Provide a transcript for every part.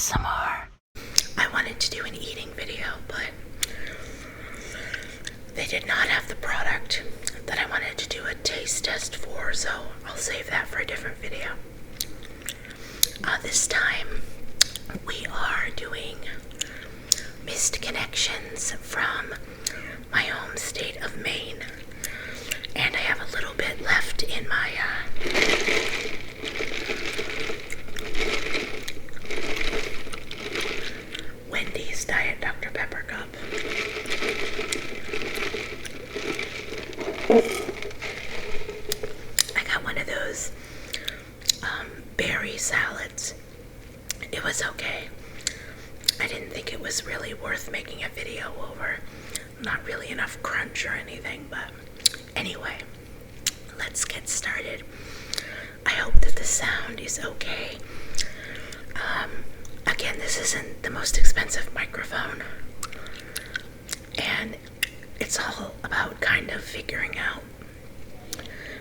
ASMR. I wanted to do an eating video, but they did not have the product that I wanted to do a taste test for, so I'll save that for a different video. This time we are doing missed connections from my home state of Maine, and I have a little bit left in my Wendy's Diet Dr. Pepper cup. I got one of those berry salads. It was okay. I didn't think it was really worth making a video over. Not really enough crunch or anything, but anyway, let's get started. I hope that the sound is okay. Again, this isn't the most expensive microphone, and it's all about kind of figuring out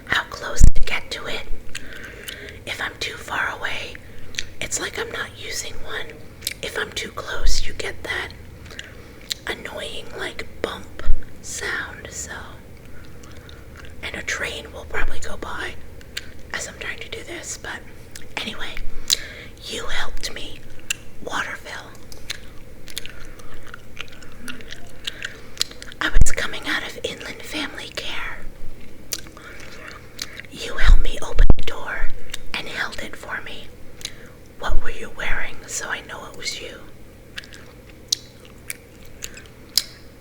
how close to get to it. If I'm too far away, it's like I'm not using one. If I'm too close, you get that annoying like bump sound. So, and a train will probably go by as I'm trying to do this, but anyway, you helped me water fill. I was coming out of Inland Family Care. You helped me open the door and held it for me. What were you wearing so I know it was you?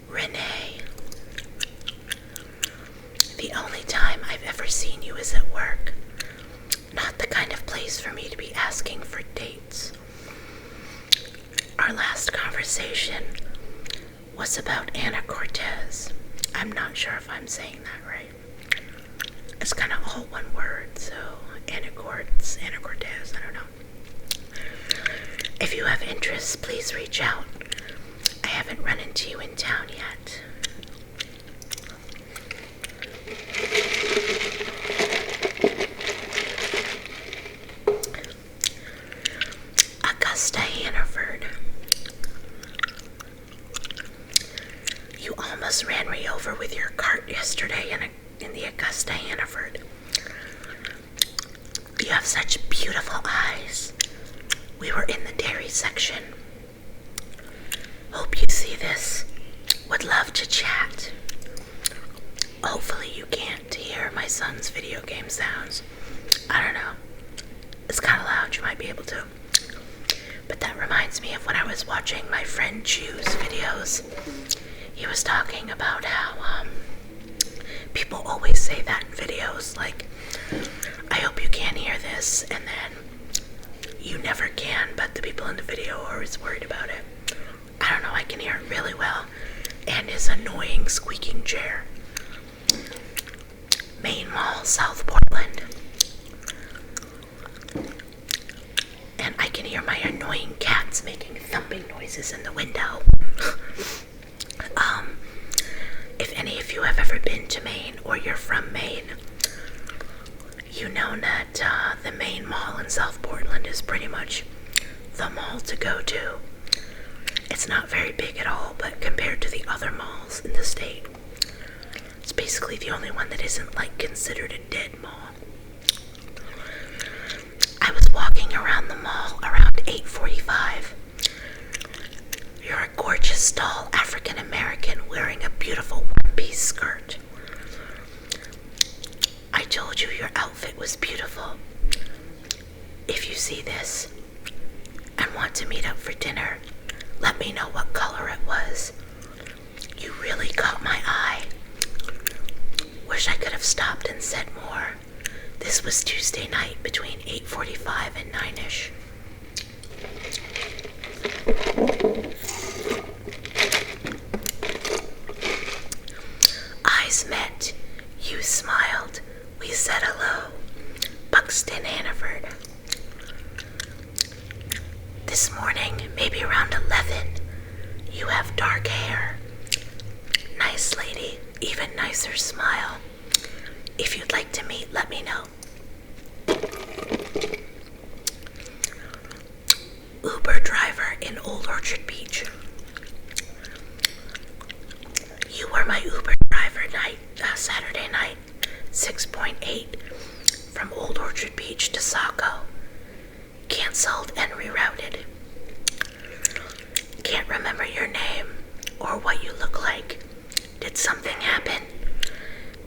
Renee. The only time I've ever seen you is at work. Not the kind of place for me to be asking for dates. Our last conversation was about Anna Cortez. I'm not sure if I'm saying that right. It's kind of all one word, so Anna Cortez, I don't know. If you have interest, please reach out. I haven't run into you in town yet. Augusta Hannaford. You almost ran me over with your cart yesterday in the Augusta Hannaford. You have such beautiful eyes. We were in the dairy section. Hope you see this. Would love to chat. Hopefully you can't hear my son's video game sounds. I don't know. It's kind of loud. You might be able to. But that reminds me of when I was watching my friend Chew's videos. He was talking about how people always say that in videos, like, I hope you can't hear this, and then you never can, but the people in the video are always worried about it. I don't know, I can hear it really well, and his annoying squeaking chair. Maine Mall, South Portland. And I can hear my annoying cats making thumping noises in the window. If any of you have ever been to Maine or you're from Maine, you know that the Maine Mall in South Portland is pretty much the mall to go to. It's not very big at all, but compared to the other malls in the state, it's basically the only one that isn't like considered a dead mall. I was walking around the mall around 8:45. You're a gorgeous, tall African American wearing a beautiful one-piece skirt. I told you your outfit was beautiful. If you see this and want to meet up for dinner, let me know what color it was. You really caught my eye. Wish I could have stopped and said more. This was Tuesday night between 8:45 and 9-ish. Eyes met. You smiled. We said hello. Buxton Hannaford. This morning, maybe around 11, you have dark hair. Nice lady, even nicer smile. If you'd like to meet, let me know. Orchard Beach. You were my Uber driver Saturday night, 6.8 from Old Orchard Beach to Saco. Cancelled and rerouted. Can't remember your name or what you look like. Did something happen?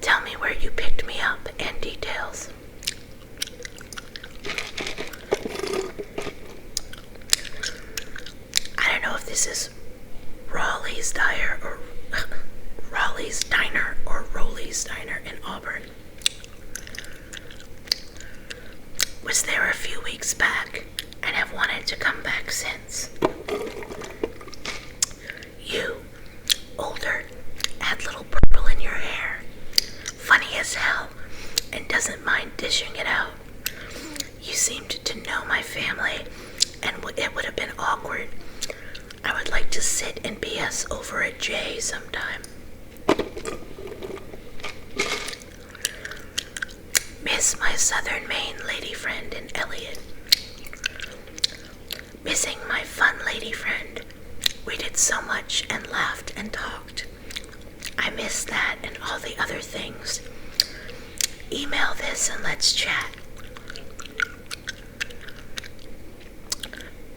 Tell me where you picked me up and details. I don't know if this is Raleigh's Diner or Rowley's Diner in Auburn. Was there a few weeks back and have wanted to come back since. You, older, had little purple in your hair, funny as hell, and doesn't mind dishing it out. You seemed to know my family, and it would have been awkward. I would like to sit and BS over at Jay sometime. Miss my southern Maine lady friend and Elliot. Missing my fun lady friend. We did so much and laughed and talked. I miss that and all the other things. Email this and let's chat.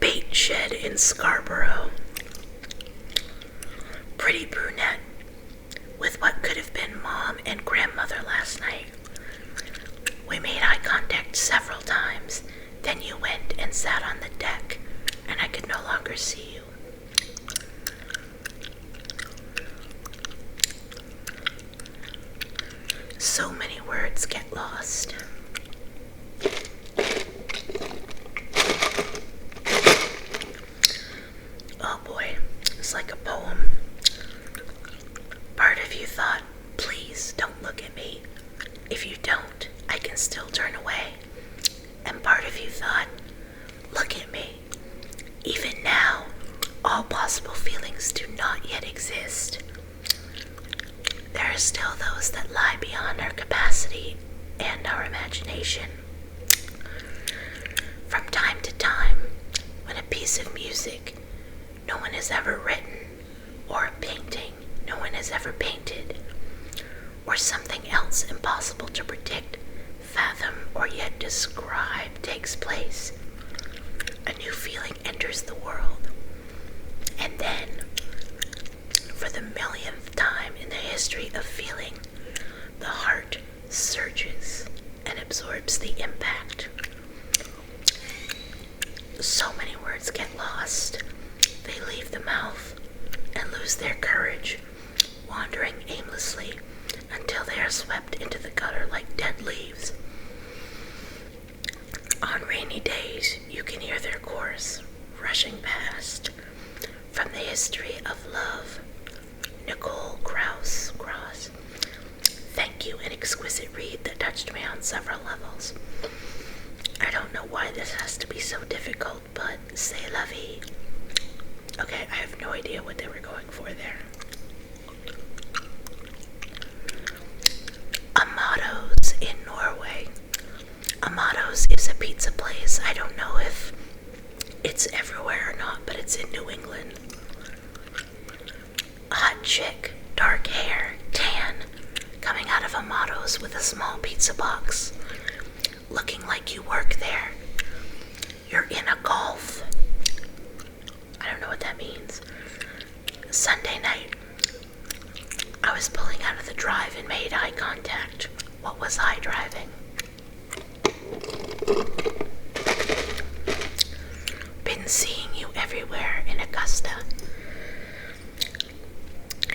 Bait shed in Scarborough. Pretty brunette with what could have been mom and grandmother last night. We made eye contact several times, then you went and sat on the deck, and I could no longer see you. So many words get lost. Oh boy, it's like a poem. Part of you thought, please don't look at me. If you don't, I can still turn away. And part of you thought, look at me. Even now, all possible feelings do not yet exist. There are still those that lie beyond our capacity and our imagination. From time to time, when a piece of music no one has ever written, or a painting no one has ever painted, or something else impossible to predict, fathom, or yet describe takes place, a new feeling enters the world. And then, for the millionth time in the history of feeling, the heart surges and absorbs the impact. So many words get lost. They leave the mouth and lose their courage, wandering aimlessly until they are swept into the gutter like dead leaves. On rainy days, you can hear their chorus rushing past. From the history of love, Nicole Krauss. Thank you, an exquisite read that touched me on several levels. I don't know why this has to be so difficult, but c'est la vie. Okay, I have no idea what they were going for there. Amato's in Norway. Amato's is a pizza place. I don't know if it's everywhere or not, but it's in New England. Hot chick, dark hair, tan, coming out of Amato's with a small pizza box, looking like you work there. You're in a golf. I don't know what that means. Sunday night, I was pulling out of the drive and made eye contact. What was I driving? Been seeing you everywhere in Augusta.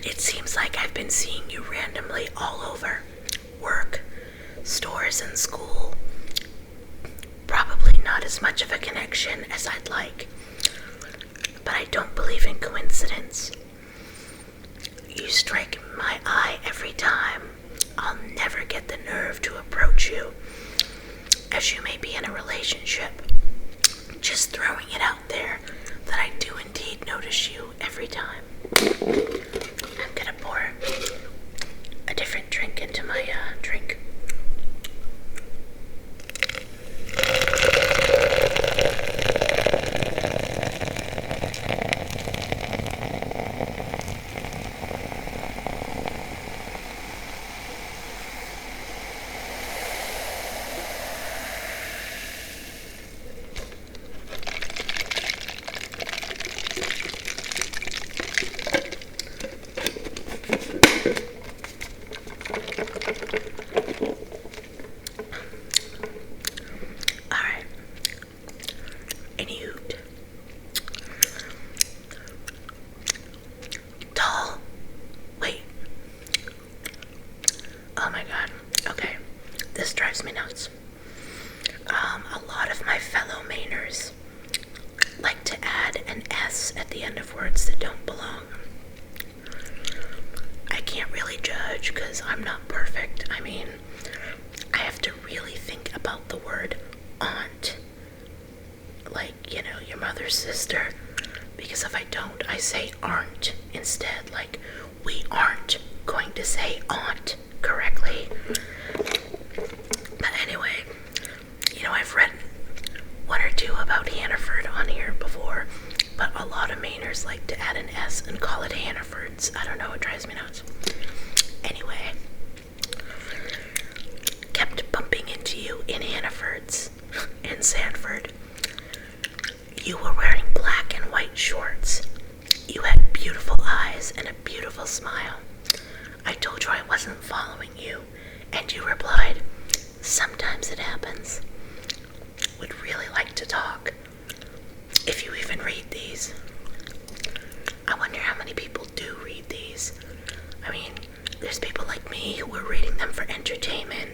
It seems like I've been seeing you randomly all over. Work, stores, and school. Probably not as much of a connection as I'd like, but I don't believe in coincidence. You strike my eye every time. I'll never get the nerve to approach you, as you may be in a relationship. Just throwing it out there that I do indeed notice you every time. I'm gonna pour a different drink into my drink. Anywho. Tall. Wait. Oh my god. Okay. This drives me nuts. A lot of my fellow Mainers like to add an S at the end of words that don't belong. I can't really judge because I'm not perfect. I mean, I have to really think about the word aunt. Like, you know, your mother's sister. Because if I don't, I say aren't instead. Like, we aren't going to say aunt correctly. But anyway, you know, I've read one or two about Hannaford on here before, but a lot of Mainers like to add an S and call it Hannaford's. I don't know, it drives me nuts. Anyway, kept bumping into you in Hannaford's in Sanford. You were wearing black and white shorts. You had beautiful eyes and a beautiful smile. I told you I wasn't following you, and you replied, "Sometimes it happens." Would really like to talk. If you even read these. I wonder how many people do read these. I mean, there's people like me who are reading them for entertainment.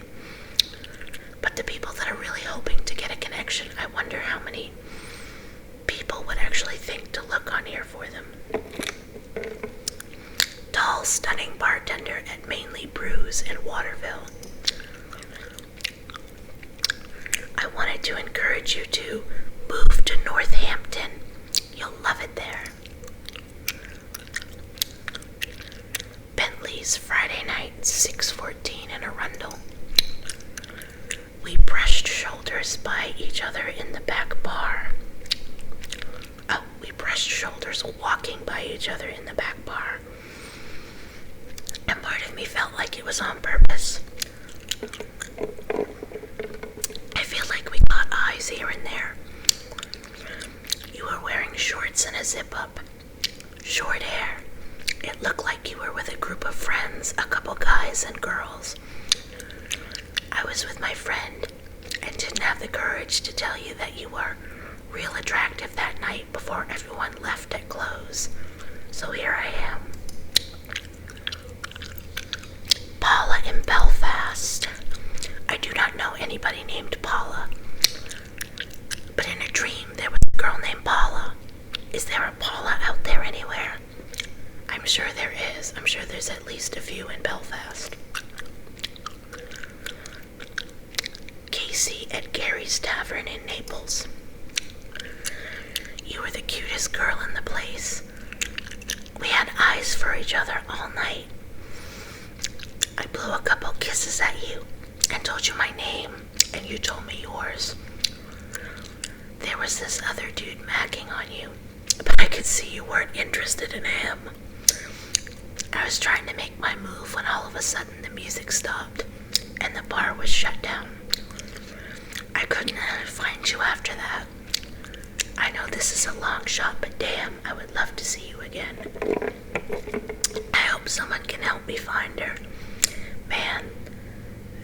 But the people that are really hoping to get a connection, I wonder how many people would actually think to look on here for them. Tall, stunning bartender at Mainly Brews in Waterville. I wanted to encourage you to move to Northampton. You'll love it there. Bentley's Friday night, 6:14 in Arundel. We brushed shoulders by each other in the back bar. Oh, we brushed shoulders walking by each other in the back bar. And part of me felt like it was on purpose. I feel like we got eyes here and there. You were wearing shorts and a zip-up. Short hair. It looked like you were with a group of friends, a couple guys and girls. I was with my friend and didn't have the courage to tell you that you were real attractive that night before everyone left at close. So here I am. Paula in Belfast. I do not know anybody named Paula. But in a dream there was a girl named Paula. Is there a Paula out there anywhere? I'm sure there is. I'm sure there's at least a few in Belfast. Casey at Gary's Tavern in Naples. You were the cutest girl in the place. We had eyes for each other all night. I blew a couple kisses at you and told you my name, and you told me yours. There was this other dude macking on you, but I could see you weren't interested in him. I was trying to make my move when all of a sudden the music stopped and the bar was shut down. I couldn't find you after that. I know this is a long shot, but damn, I would love to see you again. I hope someone can help me find her. Man,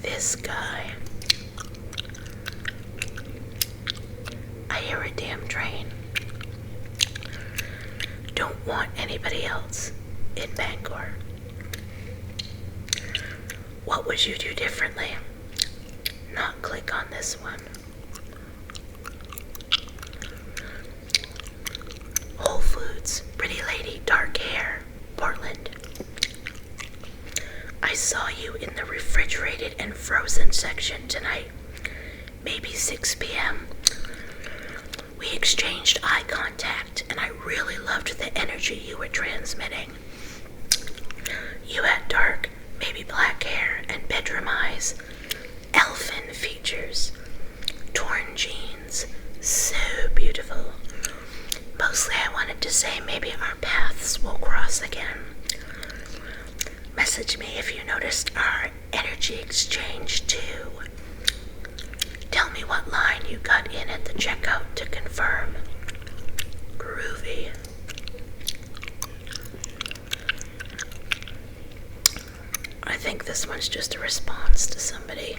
this guy. I hear a damn train. Don't want anybody else in Bangor. What would you do differently? Not click on this one. Whole Foods, pretty lady, dark hair, Portland. I saw you in the refrigerated and frozen section tonight, maybe 6 p.m. We exchanged eye contact, and I really loved the energy you were transmitting. You had dark, maybe black hair and bedroom eyes, elfin features, torn jeans, so beautiful. Mostly I wanted to say maybe our paths will cross again. Message me if you noticed our energy exchange too. Tell me what line you got in at the checkout to confirm. Groovy. I think this one's just a response to somebody.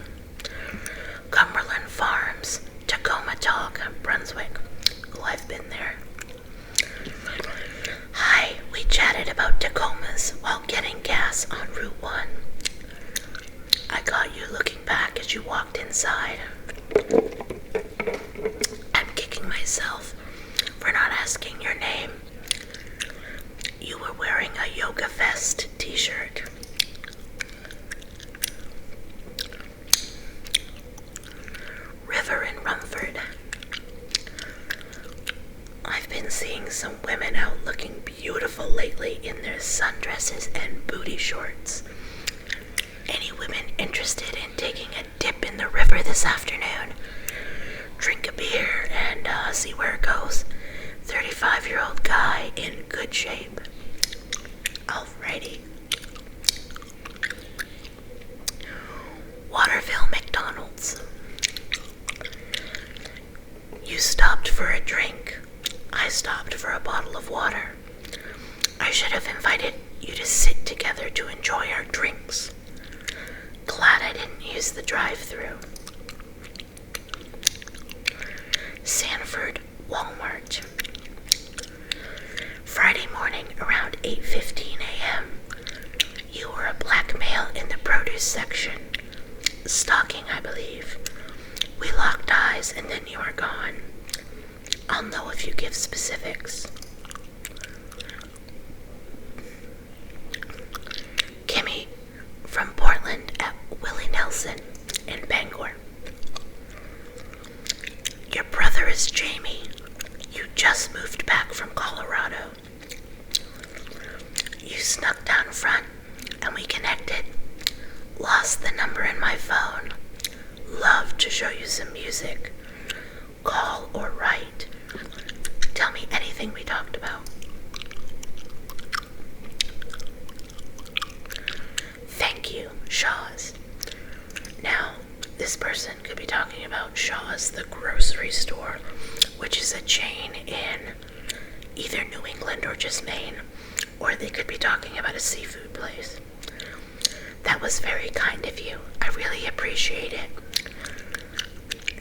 Cumberland Farms, Tacoma Talk, Brunswick. I've been there. Hi, we chatted about Tacomas while getting gas on Route 1. I got you looking back as you walked inside. I'm kicking myself for not asking your name. You were wearing a Yoga Fest t-shirt. River in Rumford. I've been seeing some women out looking beautiful lately in their sundresses and booty shorts. Any women interested in taking a dip in the river this afternoon? Drink a beer and see where it goes. 35-year-old guy in good shape. Alrighty. Waterville McDonald's. You stopped for a drink. I stopped for a bottle of water. I should have invited you to sit together to enjoy our drinks. Glad I didn't use the drive-thru. Sanford Walmart. Friday morning around 8:15 a.m. You were a black male in the produce section. Stocking, I believe. We locked eyes and then you were gone. I'll know if you give specifics. Kimmy from Portland at Willie Nelson in Bangor. Your brother is Jamie. You just moved back from Colorado. You snuck down front and we connected. Lost the number in my phone. Love to show you some music. Call or write. Tell me anything we talked about. Thank you, Shaw's. Now, this person could be talking about Shaw's, the grocery store, which is a chain in either New England or just Maine, or they could be talking about a seafood place. That was very kind of you. I really appreciate it.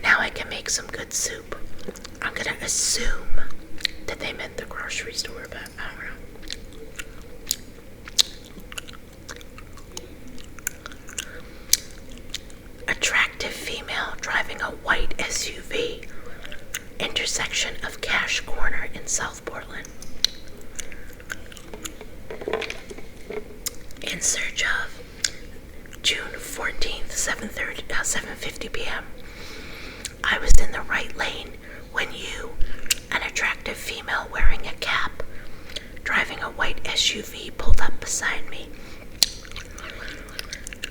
Now I can make some good soup. I'm gonna assume that they meant the grocery store, but I don't know. Attractive female driving a white SUV. Intersection of Cash Corner in South Portland. In search of June 14th, 7:50 p.m. I was in the right lane when you, an attractive female wearing a cap, driving a white SUV, pulled up beside me.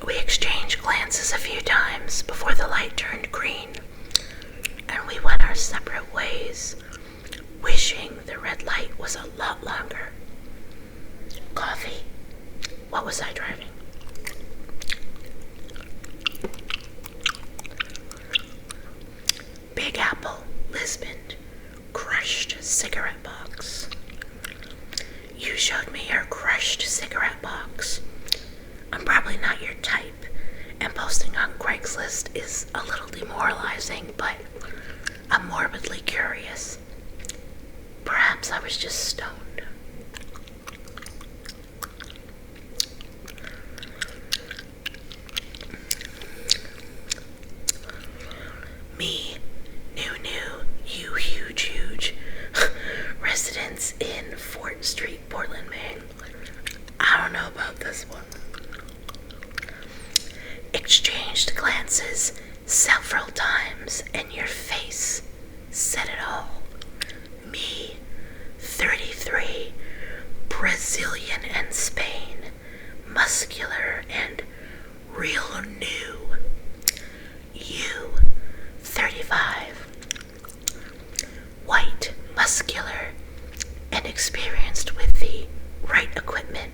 We exchanged glances a few times before the light turned green, and we went our separate ways, wishing the red light was a lot longer. Coffee. What was I driving? Big Apple, Lisbon, crushed cigarette box. You showed me your crushed cigarette box. I'm probably not your type, and posting on Craigslist is a little demoralizing, but I'm morbidly curious. Perhaps I was just stoned. Me, you huge, residents in Fort Street, Portland, Maine. I don't know about this one. Exchanged glances several times, and your face said it all. Me, 33, Brazilian and Spain, muscular and real new. You, 35, white, muscular, and experienced with the right equipment.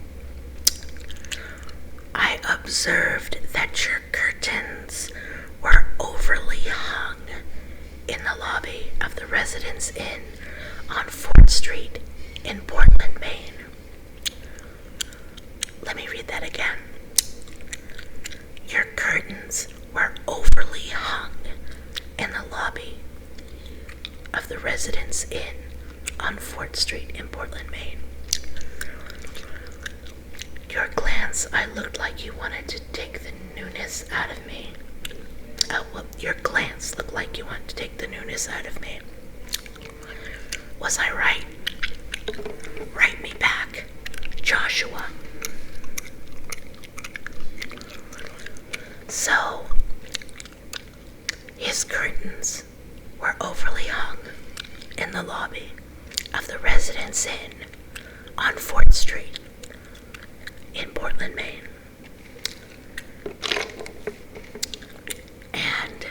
I observed that your curtains were overly hung in the lobby of the Residence Inn on Fort Street in Portland, Maine. Let me read that again. Your curtains were overly hung in the lobby of the the Residence Inn on 4th Street in Portland, Maine. Your glance, I looked like you wanted to take the newness out of me. Your glance looked like you wanted to take the newness out of me. Was I right? Write me back, Joshua. So, his curtains were overly hung in the lobby of the Residence Inn on 4th Street in Portland, Maine. And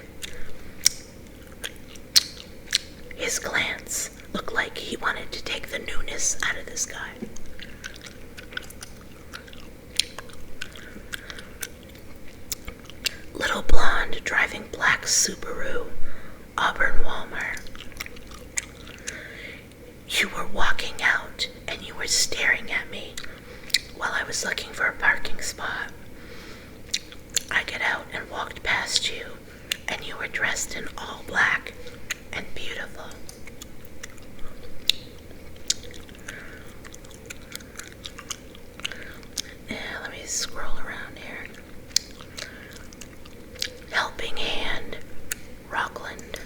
his glance looked like he wanted to take the newness out of this guy. Little blonde driving black Subaru, Auburn Walmart. You were walking out and you were staring at me while I was looking for a parking spot. I got out and walked past you, and you were dressed in all black and beautiful. Yeah, let me scroll around here. Helping Hand, Rockland.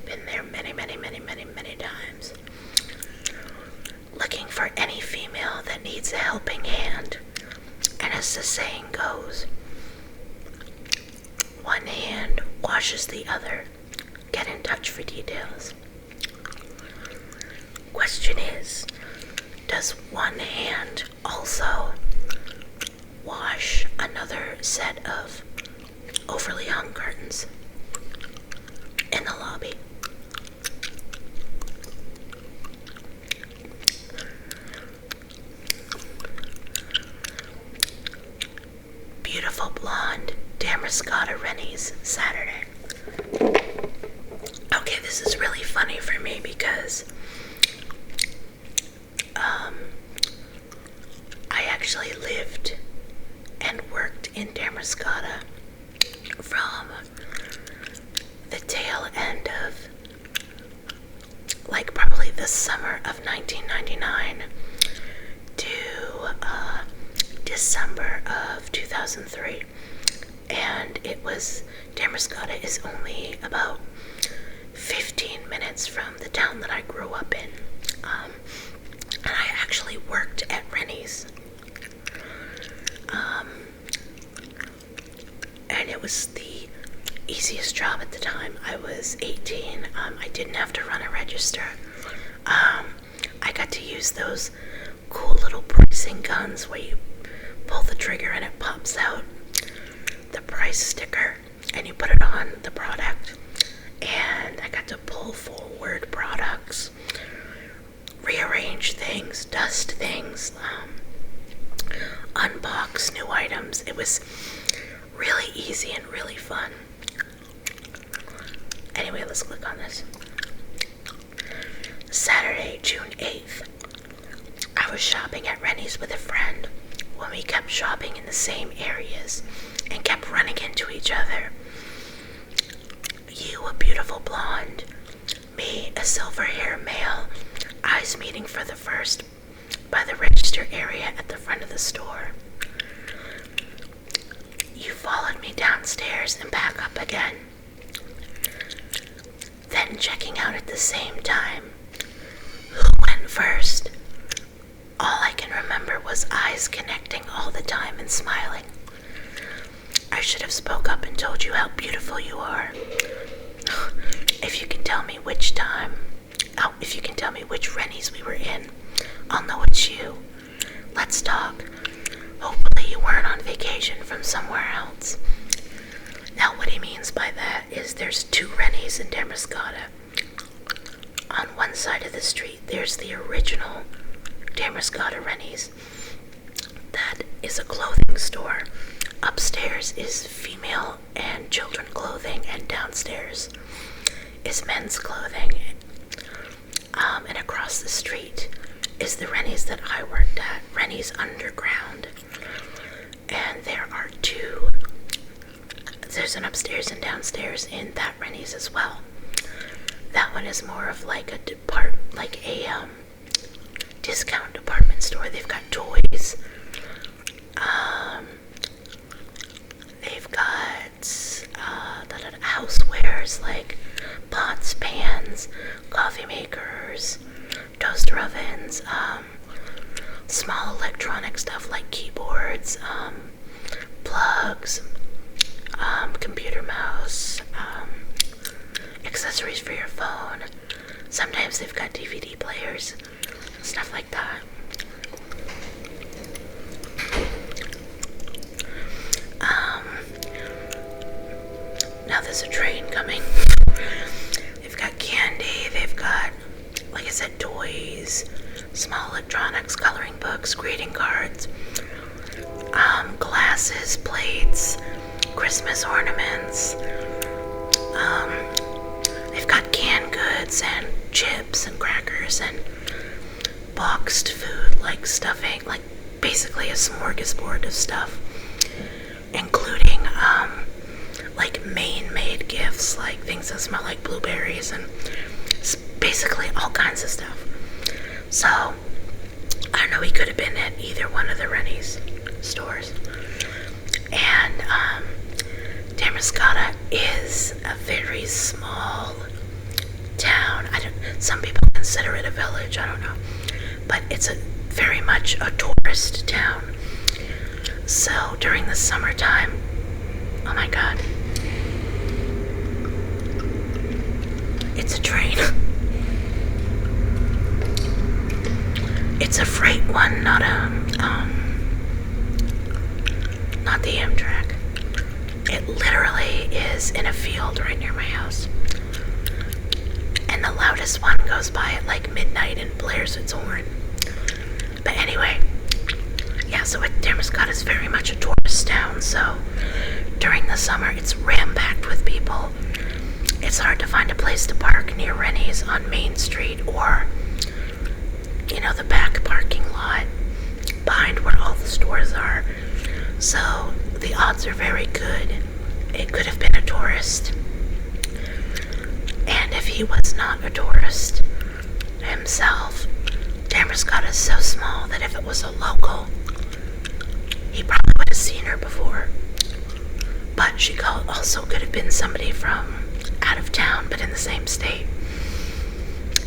Been there many, many, many, many, many times. Looking for any female that needs a helping hand. And as the saying goes, one hand washes the other. Get in touch for details. Question is, does one hand also wash another set of overly hung curtains in the lobby? Beautiful blonde, Damascotta Rennie's, Saturday. Okay, this is really funny for me because I actually lived and worked in Damascotta from the tail end of, like, probably the summer of 1999 to December of 2003. And it was, Damascotta is only about 15 minutes from the town that I grew up in. And I actually worked at Rennie's. And it was the easiest job at the time. I was 18. I didn't have to run a register. I got to use those cool little pricing guns where you pull the trigger and it pops out the price sticker and you put it on the product. And I got to pull forward products, rearrange things, dust things, unbox new items. It was really easy and really fun. Anyway, let's click on this. Saturday, June 8th. I was shopping at Rennie's with a friend when we kept shopping in the same areas and kept running into each other. You, a beautiful blonde, me, a silver hair male, eyes meeting for the first by the register area at the front of the store. You followed me downstairs and back up again, then checking out at the same time. Who went first? All I can remember was eyes connecting all the time and smiling. I should have spoke up and told you how beautiful you are. If you can tell me which Rennie's we were in, I'll know it's you. Let's talk. Hopefully you weren't on vacation from somewhere else. Now what he means by that is there's two Rennie's in Damascotta. On one side of the street there's the original Damascotta Rennie's. That is a clothing store. Upstairs is female and children clothing, and downstairs is men's clothing. And across the street is the Rennie's that I worked at, Rennie's Underground. And there are two. There's an upstairs and downstairs in that Rennie's as well. That one is more of like a discount department store. They've got toys. They've got housewares like pots, pans, coffee makers, toaster ovens, small electronic stuff like keyboards, plugs, computer mouse, accessories for your phone. Sometimes they've got DVD players, stuff like that. Now there's a train coming. They've got candy, they've got, like I said, toys, small electronics, coloring books, greeting cards, glasses, plates, Christmas ornaments. They've got canned goods and chips and crackers and boxed food like stuffing, like basically a smorgasbord of stuff, including like Maine made gifts, like things that smell like blueberries and basically all kinds of stuff. So I don't know, he could have been at either one of the Rennie's stores. And Damariscotta is a very small town. Some people consider it a village, I don't know, but it's very much a tourist town. So during the summertime, oh my god, it's a train. It's a freight one, not the Amtrak. It literally is in a field right near my house. And the loudest one goes by at like midnight and blares its horn. But anyway, yeah, so Damariscotta is very much a tourist town, so during the summer it's ram-packed with people. It's hard to find a place to park near Rennie's on Main Street or, the back parking lot behind where all the stores are. So the odds are very good it could have been a tourist. And if he was not a tourist himself, Damariscotta is so small that if it was a local, he probably would have seen her before. But she also could have been somebody from out of town, but in the same state.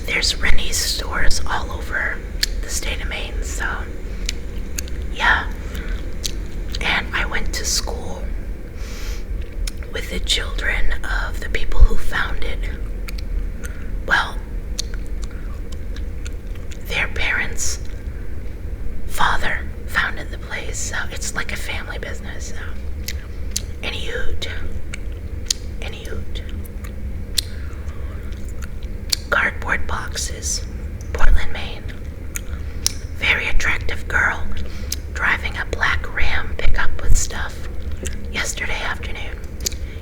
There's Rennie's stores all over the state of Maine, so yeah. And I went to school with the children of the people who founded, well, their parents' father founded the place, so it's like a family business. So Anywho, cardboard boxes, Portland, Maine. Very attractive girl driving a black Ram pickup with stuff yesterday afternoon.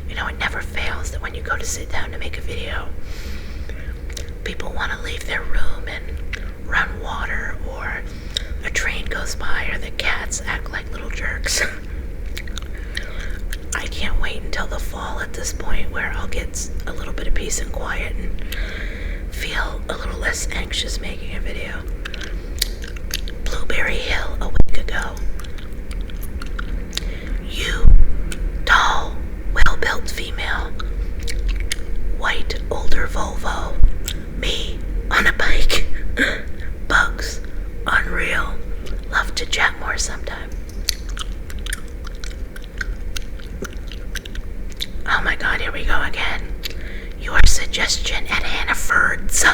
It never fails that when you go to sit down to make a video, people want to leave their room and run water, or a train goes by, or the cats act like little jerks. I can't wait until the fall at this point where I'll get a little bit of peace and quiet and feel a little less anxious making a video. Blueberry Hill a week ago. You, tall, well-built female, white, older Volvo, me on a bike, bugs, unreal, love to chat more sometime. Oh my god, here we go again. Your suggestion at Hannaford's.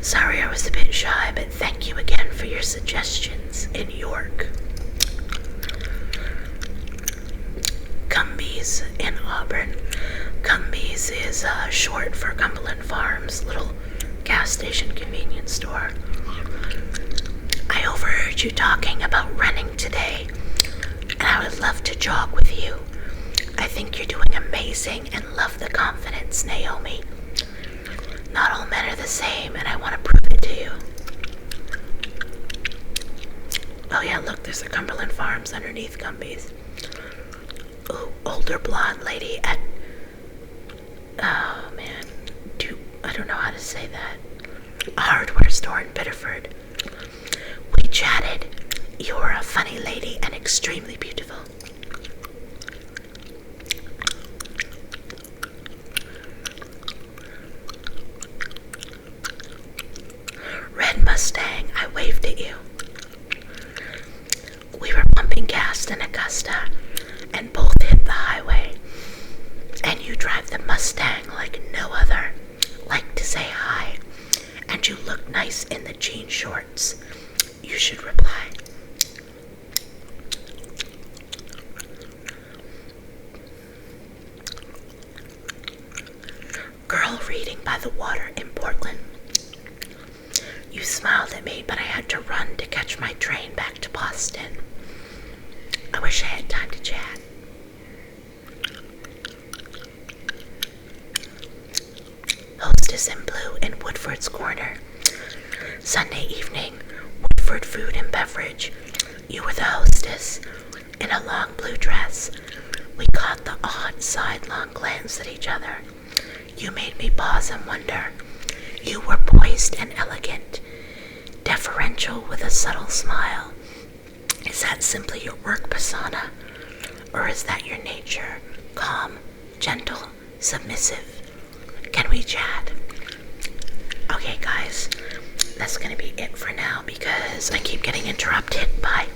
Sorry I was a bit shy, but thank you again for your suggestions in York. Cumbies in Auburn. Cumbies is short for Cumberland Farms, little gas station convenience store. I overheard you talking about running today, and I would love to jog with you. I think you're doing amazing and love the confidence, Naomi. Not all men are the same, and I want to prove it to you. Oh yeah, look, there's a Cumberland Farms underneath Cumbies. Ooh, older blonde lady at, don't know how to say that. A hardware store in Biddeford. We chatted. You were a funny lady and extremely beautiful. Red Mustang, I waved at you. We were pumping gas in Augusta and both hit the highway. And you drive the Mustang like no other. Like to say hi. And you look nice in the jean shorts. You should reply. Girl reading by the water in Portland. You smiled at me, but I had to run to catch my train back to Boston. I wish I had time to chat. Hostess in blue in Woodford's corner. Sunday evening, Woodford food and beverage. You were the hostess in a long blue dress. We caught the odd sidelong glance at each other. You made me pause and wonder. You were poised and elegant, deferential with a subtle smile. Is that simply your work persona, or is that your nature? Calm, gentle, submissive. Can we chat? Okay, guys, that's gonna be it for now because I keep getting interrupted. Bye.